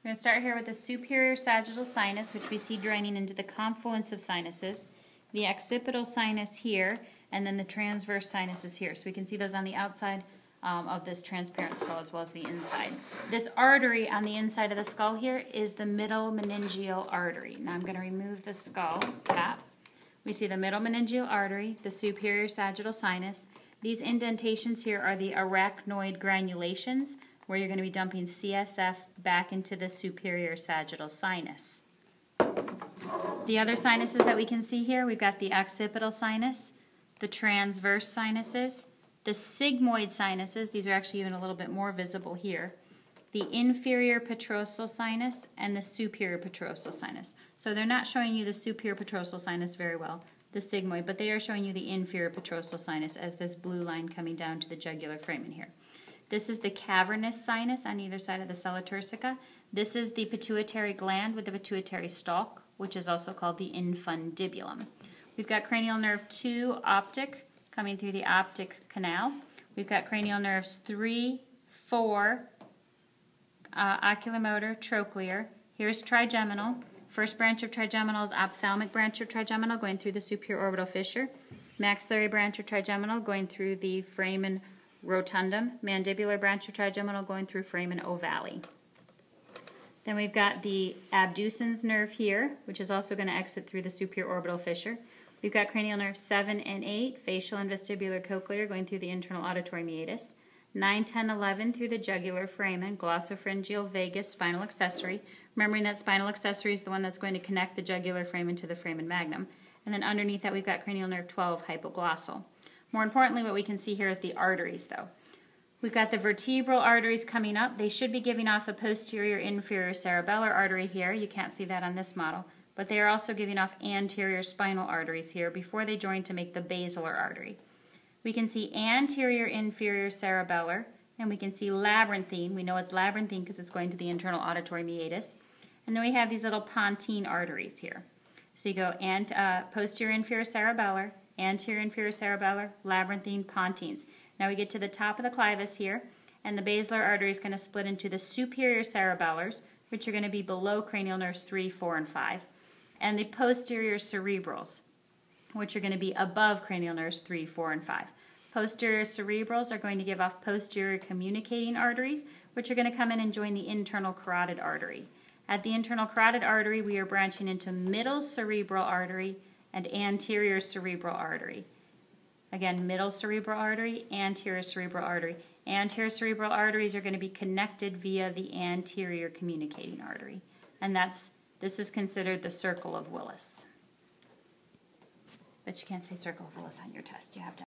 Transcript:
We're going to start here with the superior sagittal sinus, which we see draining into the confluence of sinuses, the occipital sinus here, and then the transverse sinuses here. So we can see those on the outside of this transparent skull as well as the inside. This artery on the inside of the skull here is the middle meningeal artery. Now I'm going to remove the skull cap. We see the middle meningeal artery, the superior sagittal sinus. These indentations here are the arachnoid granulations, where you're going to be dumping CSF back into the superior sagittal sinus. The other sinuses that we can see here, we've got the occipital sinus, the transverse sinuses, the sigmoid sinuses, these are actually even a little bit more visible here, the inferior petrosal sinus, and the superior petrosal sinus. So they're not showing you the superior petrosal sinus very well, the sigmoid, but they are showing you the inferior petrosal sinus as this blue line coming down to the jugular foramen here. This is the cavernous sinus on either side of the sella turcica. This is the pituitary gland with the pituitary stalk, which is also called the infundibulum. We've got cranial nerve 2 optic coming through the optic canal. We've got cranial nerves 3, 4, oculomotor, trochlear. Here's trigeminal. First branch of trigeminal is ophthalmic branch of trigeminal going through the superior orbital fissure. Maxillary branch of trigeminal going through the foramen rotundum. Mandibular branch of trigeminal going through foramen ovale. Then we've got the abducens nerve here, which is also going to exit through the superior orbital fissure. We've got cranial nerves 7 and 8, facial and vestibular cochlear going through the internal auditory meatus. 9, 10, 11 through the jugular foramen, glossopharyngeal vagus, spinal accessory. Remembering that spinal accessory is the one that's going to connect the jugular foramen to the foramen magnum. And then underneath that we've got cranial nerve 12, hypoglossal. More importantly, what we can see here is the arteries, though. We've got the vertebral arteries coming up. They should be giving off a posterior inferior cerebellar artery here. You can't see that on this model. But they are also giving off anterior spinal arteries here before they join to make the basilar artery. We can see anterior inferior cerebellar, and we can see labyrinthine. We know it's labyrinthine because it's going to the internal auditory meatus. And then we have these little pontine arteries here. So you go posterior inferior cerebellar, anterior inferior cerebellar, labyrinthine, pontines. Now we get to the top of the clivus here, and the basilar artery is going to split into the superior cerebellars, which are going to be below cranial nerves 3, 4, and 5, and the posterior cerebrals, which are going to be above cranial nerves 3, 4, and 5. Posterior cerebrals are going to give off posterior communicating arteries, which are going to come in and join the internal carotid artery. At the internal carotid artery, we are branching into middle cerebral artery and anterior cerebral artery. Again, middle cerebral artery, anterior cerebral artery. Anterior cerebral arteries are going to be connected via the anterior communicating artery. And this is considered the circle of Willis. But you can't say circle of Willis on your test. You have to